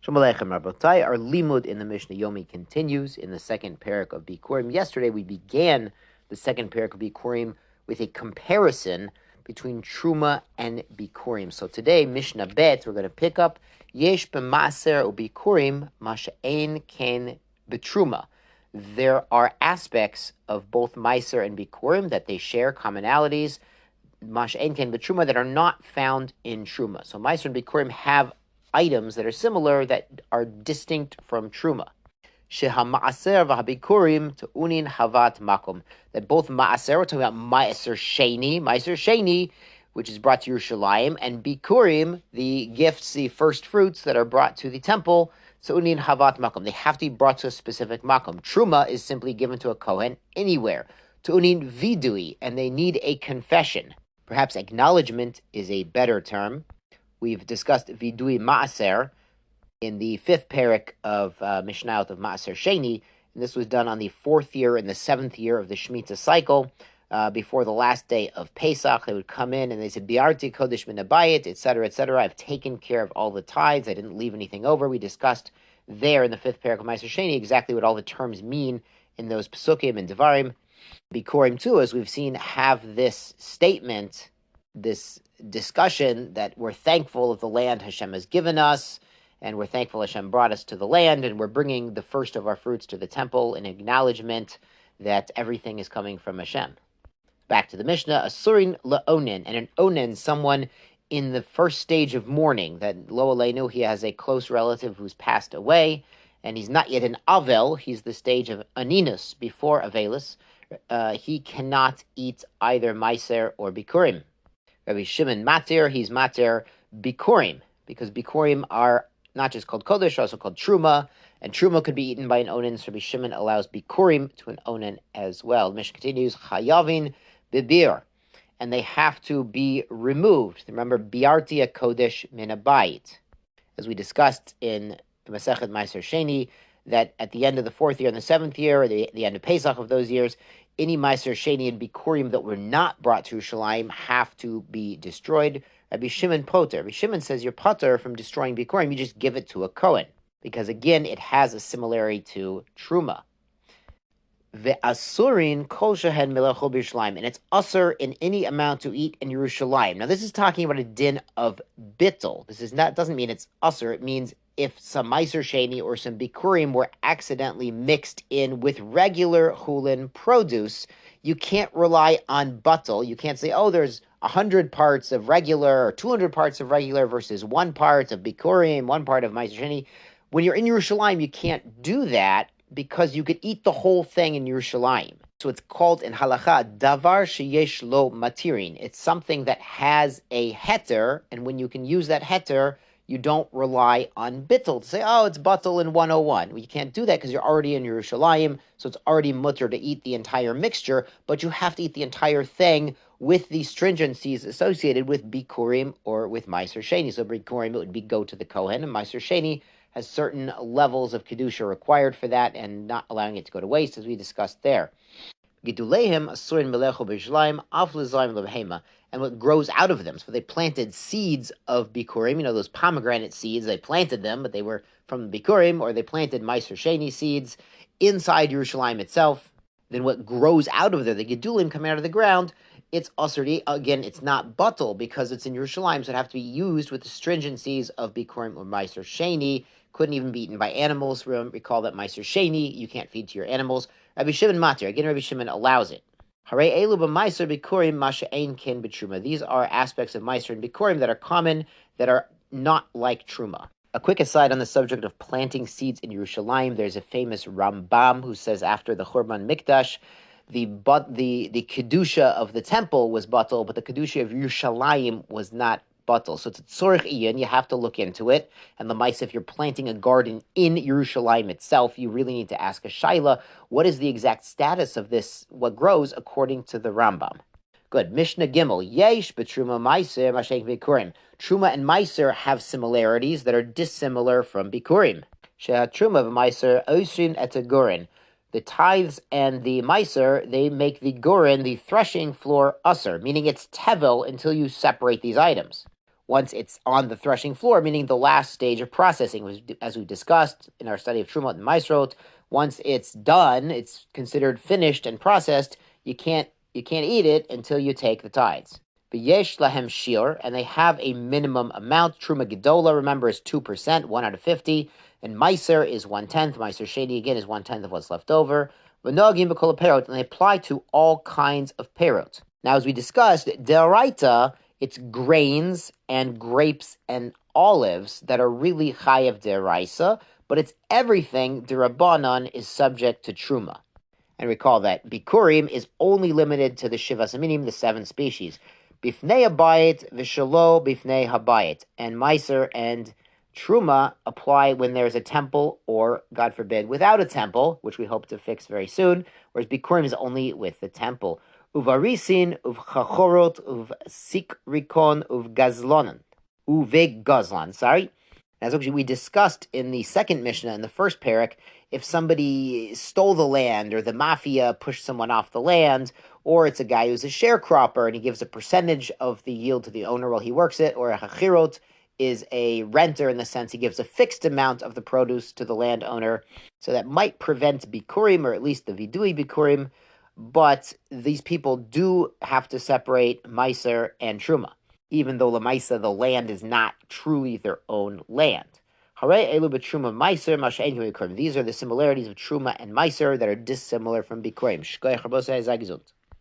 Shalom Aleichem Rabotai. Our limud in the Mishnah Yomi continues in the second parak of Bikkurim. Yesterday we began the second parak of Bikkurim with a comparison between Terumah and Bikkurim. So today, Mishnah Bet, we're going to pick up Yesh b'Maaser u'Bikkurim masha'ein ken b'Terumah. There are aspects of both Maaser and Bikkurim that they share commonalities, masha'ein ken b'Terumah, that are not found in Terumah. So Maaser and Bikkurim have items that are similar that are distinct from Terumah. Sheha-Maaser v'Bikkurim te'unin havat makom. That both Maaser, we're talking about Maaser Sheni, which is brought to Yerushalayim, and Bikkurim, the gifts, the first fruits that are brought to the temple, te'unin havat makom. They have to be brought to a specific makom. Terumah is simply given to a Kohen anywhere. Te'unin vidui, and they need a confession. Perhaps acknowledgement is a better term. We've discussed vidui Maaser in the fifth parak of Mishnah of Maaser Sheni, and this was done on the 4th year and the 7th year of the Shemitah cycle, before the last day of Pesach. They would come in and they said, Biarti Kodesh min habayit, etc., etc. I've taken care of all the tithes. I didn't leave anything over. We discussed there in the 5th parak of Maaser Sheni exactly what all the terms mean in those Pesukim and Devarim. Bikkurim too, as we've seen, have this statement, this discussion that we're thankful of the land Hashem has given us, and we're thankful Hashem brought us to the land, and we're bringing the first of our fruits to the temple in acknowledgement that everything is coming from Hashem. Back to the Mishnah, Asurin la'onen, and an onen, someone in the first stage of mourning, that lo aleinu, he has a close relative who's passed away, and he's not yet an avel, he's the stage of aninus, before avelus. He cannot eat either Maaser or Bikkurim. Rabbi Shimon matir, he's matir Bikkurim, because Bikkurim are not just called Kodesh, also called Terumah, and Terumah could be eaten by an onen, so Rabbi Shimon allows Bikkurim to an onen as well. The Mishnah continues, Chayavin bibir, and they have to be removed. Remember, Biarti Kodesh min habayit. As we discussed in the Masechet Maaser Sheni, that at the end of the 4th year and the 7th year, or the end of Pesach of those years, any Maaser Sheni and Bikkurim that were not brought to Yerushalayim have to be destroyed. Rabbi Shimon poter. Rabbi Shimon says you're poter from destroying Bikkurim, you just give it to a Kohen. Because again, it has a similarity to Terumah. Ve'asurin kol shehen melechol b'Yerushalayim, and it's usur in any amount to eat in Yerushalayim. Now this is talking about a din of bittul. Doesn't mean it's usur, it means if some Maaser Sheni or some Bikkurim were accidentally mixed in with regular chulin produce, you can't rely on batel. You can't say, oh, there's 100 parts of regular or 200 parts of regular versus 1 part of Bikkurim, 1 part of Maaser Sheni. When you're in Yerushalayim, you can't do that because you could eat the whole thing in Yerushalayim. So it's called in halacha, davar sheyesh lo matirin. It's something that has a heter, and when you can use that heter, you don't rely on bittul to say, oh, it's batel in 101. Well, you can't do that because you're already in Yerushalayim, so it's already mutter to eat the entire mixture, but you have to eat the entire thing with the stringencies associated with Bikkurim or with Maaser Sheni. So Bikkurim, it would be go to the Kohen, and Maaser Sheni has certain levels of kedusha required for that, and not allowing it to go to waste, as we discussed there. Giduleim asurin melechol b'Yerushalayim af l'zayim lebehema, and what grows out of them. So they planted seeds of Bikkurim, those pomegranate seeds, they planted them, but they were from the Bikkurim, or they planted Maaser Sheni seeds inside Yerushalayim itself. Then what grows out of there, the gedulim coming out of the ground, it's asur. Again, it's not batel because it's in Yerushalayim, so it have to be used with the stringencies of Bikkurim or Maaser Sheni. Couldn't even be eaten by animals. Recall that Maaser Sheni, you can't feed to your animals. Rabbi Shimon matir. Again, Rabbi Shimon allows it. Hare elu b'Maaser Bikkurim masha'ein ken b'Terumah. These are aspects of Maaser and Bikkurim that are common, that are not like Terumah. A quick aside on the subject of planting seeds in Yerushalayim, there's a famous Rambam who says after the Churban Mikdash, the kedusha of the temple was batel, but the kedusha of Yerushalayim was not batel. So it's a tzorich iyon, you have to look into it. And the mice, if you're planting a garden in Yerushalayim itself, you really need to ask a shaila, what is the exact status of this, what grows, according to the Rambam. Good. Mishnah Gimel. Yesh b'Terumah Maaser masha'ein Bikkurim. Terumah and Maaser have similarities that are dissimilar from Bikkurim. Sheha Terumah v'Maaser osrin et gurin. The tithes and the Maaser, they make the gurin, the threshing floor, usur, meaning it's tevel until you separate these items. once it's on the threshing floor, meaning the last stage of processing, as we discussed in our study of Trumot and Maaserot. Once it's done, it's considered finished and processed. You can't eat it until you take the tithes. Yesh lahem shir, and they have a minimum amount. Truma gedola, remember, is 2%, 1 out of 50, and Maaser is 1/10. Maaser sheni again is 1/10 of what's left over. V'nogim b'kol perot, and they apply to all kinds of perot. Now, as we discussed, deoraita, it's grains and grapes and olives that are really chayav deraisa, but it's everything derabanan is subject to truma. And recall that Bikkurim is only limited to the Shivas Aminim, the 7 species. Bifnei habayit v'shalo bifnei habayit. And Maaser and Terumah apply when there's a temple or, God forbid, without a temple, which we hope to fix very soon, whereas Bikkurim is only with the temple. Uvarisin, uvchachorot, uvsikrikon, uvgazlonan. Uvegazlan, sorry. As we discussed in the second Mishnah, in the first parak, if somebody stole the land or the mafia pushed someone off the land, or it's a guy who's a sharecropper and he gives a percentage of the yield to the owner while he works it, or a hachirot is a renter in the sense he gives a fixed amount of the produce to the landowner. So that might prevent Bikkurim, or at least the vidui Bikkurim, but these people do have to separate Maaser and Terumah, even though Lamaisa, the land is not truly their own land. These are the similarities of Terumah and Maaser that are dissimilar from Bikkurim.